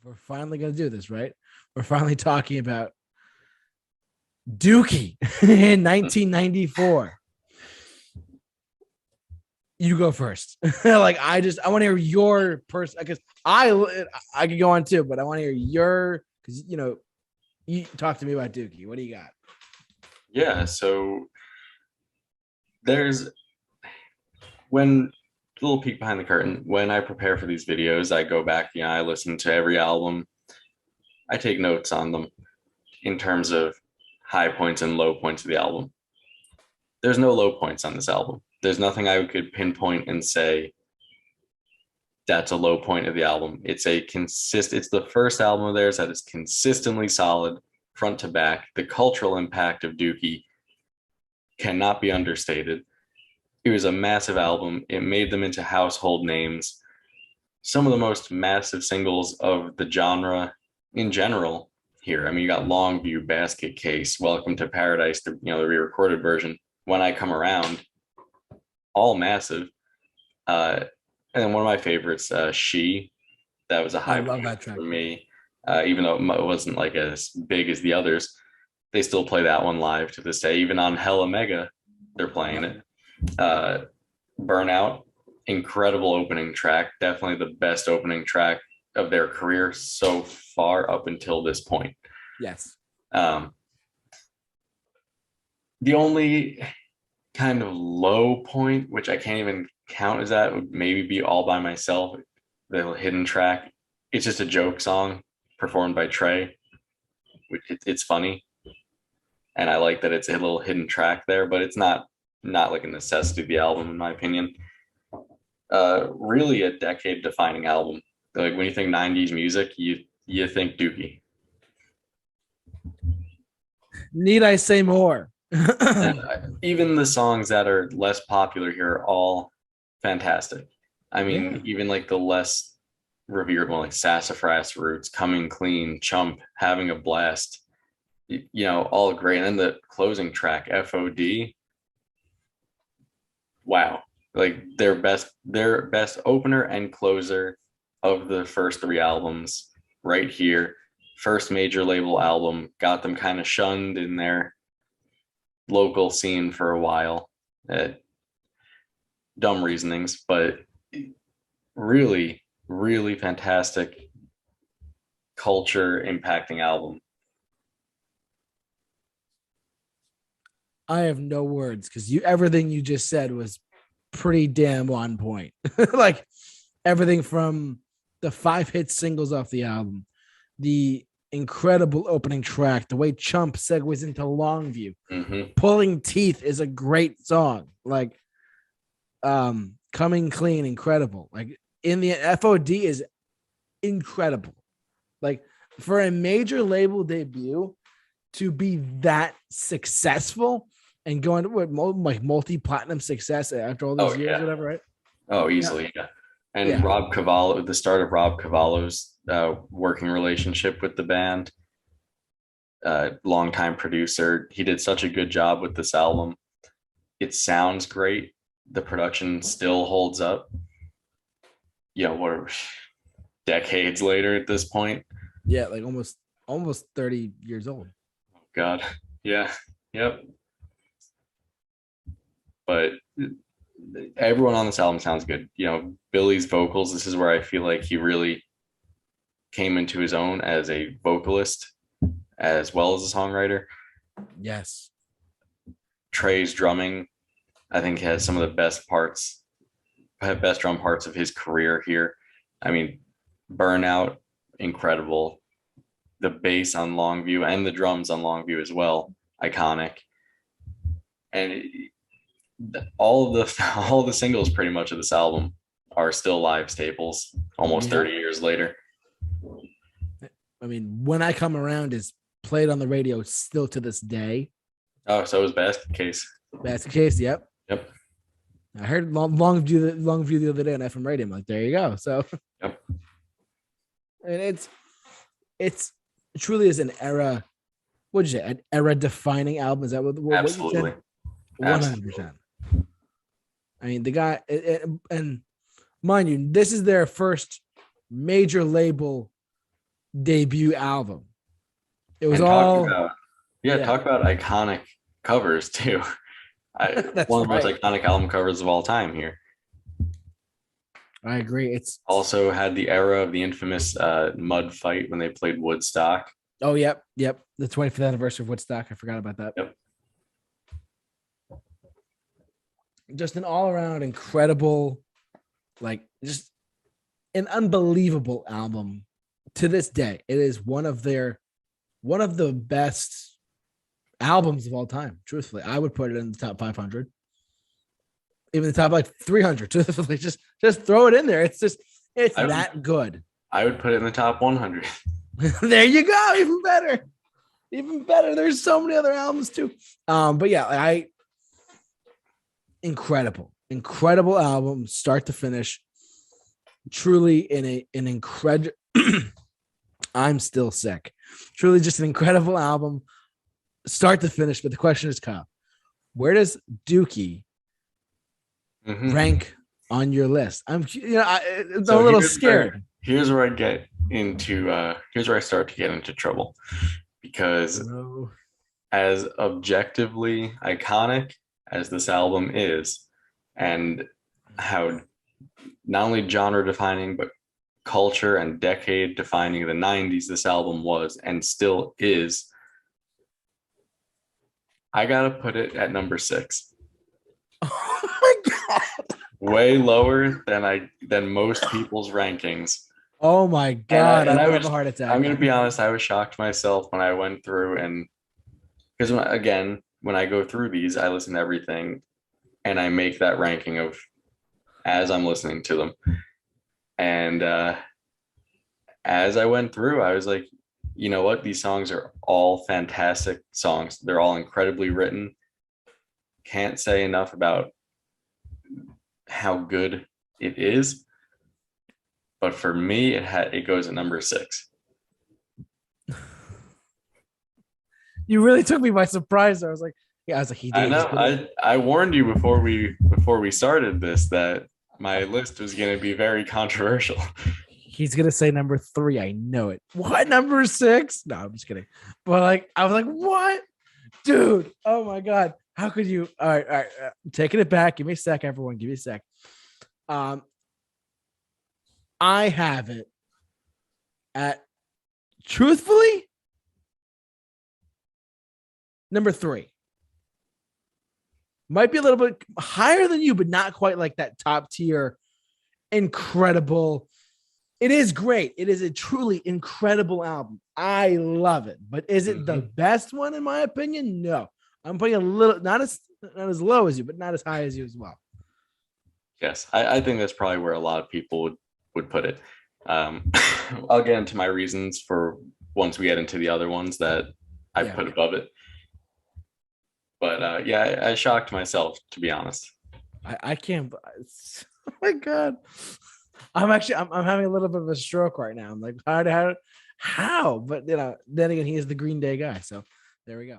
we're finally gonna do this, right? We're finally talking about Dookie in 1994. You go first. Like I want to hear your person because I could go on too, but I want to hear your because you talk to me about Dookie. What do you got? Yeah, so there's when a little peek behind the curtain. When I prepare for these videos, I go back, I listen to every album. I take notes on them in terms of high points and low points of the album. There's no low points on this album. There's nothing I could pinpoint and say that's a low point of the album. It's the first album of theirs that is consistently solid front to back. The cultural impact of Dookie cannot be understated. It was a massive album. It made them into household names. Some of the most massive singles of the genre in general here. I mean, you got Longview, Basket Case, Welcome to Paradise, the re-recorded version, When I Come Around, all massive. And then one of my favorites, She, that was a high point for me. Even though it wasn't like as big as the others, they still play that one live to this day. Even on Hella Mega, they're playing it. Burnout, incredible opening track. Definitely the best opening track of their career so far up until this point. Yes. The only kind of low point, which I can't even count as that, would maybe be All by Myself, the hidden track. It's just a joke song performed by Trey, which it's funny, and I like that it's a little hidden track there, but it's not like a necessity of the album, in my opinion. Really a decade defining album. Like when you think 90s music, you think Dookie. Need I say more? Even the songs that are less popular here are all fantastic. I mean, even like the less revered one, like Sassafras Roots, Coming Clean, Chump, Having a Blast, all great. And then the closing track, FOD, wow. Like their best opener and closer of the first three albums right here. First major label album, got them kind of shunned in their local scene for a while. Dumb reasonings, but really, really fantastic culture impacting album. I have no words because everything you just said was pretty damn on point. Like everything from the 5 hit singles off the album, the incredible opening track, the way Chump segues into Longview, Pulling Teeth is a great song. Like Coming Clean, incredible. Like in the FOD is incredible. Like for a major label debut to be that successful and going to like multi-platinum success after all these years, whatever, right? Oh, easily, yeah. And Rob Cavallo, the start of Rob Cavallo's working relationship with the band, longtime producer. He did such a good job with this album. It sounds great. The production still holds up. We're decades later at this point. Yeah, like almost 30 years old. Oh, God. Yeah. Yep. But everyone on this album sounds good. Billy's vocals, this is where I feel like he really came into his own as a vocalist as well as a songwriter. Yes. Trey's drumming, I think, has some of the best drum parts of his career here. I mean, Burnout, incredible. The bass on Longview and the drums on Longview as well, iconic. And all the singles pretty much of this album are still live staples almost 30 years later. I mean, When I Come Around is played on the radio still to this day. Oh, so is Basket Case. Basket Case, yep. I heard Longview the other day on FM radio. I'm like, there you go. So, yep. And it's truly is an era. What'd you say? An era defining album. Is that what Absolutely. You said? 100%. I mean, the guy, and mind you, this is their first major label debut album. It was And all yeah. talk about iconic covers too. That's One of the most right. iconic album covers of all time here. I agree. It's Also had the era of the infamous mud fight when they played Woodstock. oh yep. The 25th anniversary of Woodstock. I forgot about that. Yep. Just an all-around incredible, like just an unbelievable album to this day. It is one of the best albums of all time. Truthfully, I would put it in the top 500, even the top like 300. Truthfully, just throw it in there. It's that good. I would put it in the top 100. There you go. Even better. There's so many other albums too. But yeah, incredible album, start to finish. Truly an incredible. I'm still sick. Truly, just an incredible album, start to finish. But the question is, Kyle, where does Dookie rank on your list? I'm a little scared. Here's where I get into. Here's where I start to get into trouble, because as objectively iconic as this album is, and how not only genre defining but culture and decade defining the 90s this album was and still is, I gotta put it at number 6. Oh my god. Way lower than most people's rankings. Oh my god. And I would have a heart attack. I'm gonna be honest, I was shocked myself when I went through, and because when I go through these, I listen to everything and I make that ranking of as I'm listening to them. And as I went through, I was like, you know what? These songs are all fantastic songs. They're all incredibly written. Can't say enough about how good it is. But for me, it goes at number 6. You really took me by surprise. I was like, he did. I know. I warned you before we started this that my list was going to be very controversial. He's gonna say number 3. I know it. What, number 6? No, I'm just kidding. But like, I was like, what, dude? Oh my god, how could you? All right. I'm taking it back. Give me a sec, everyone. Give me a sec. I have it at, truthfully, number 3. Might be a little bit higher than you, but not quite like that top tier. Incredible. It is great. It is a truly incredible album. I love it. But is it the best one in my opinion? No. I'm putting a little, not as low as you, but not as high as you as well. Yes, I think that's probably where a lot of people would put it. I'll get into my reasons for once we get into the other ones that I put above it. But I shocked myself, to be honest. I can't. Oh my god. I'm having a little bit of a stroke right now. I'm like, how? But then again, he is the Green Day guy. So there we go.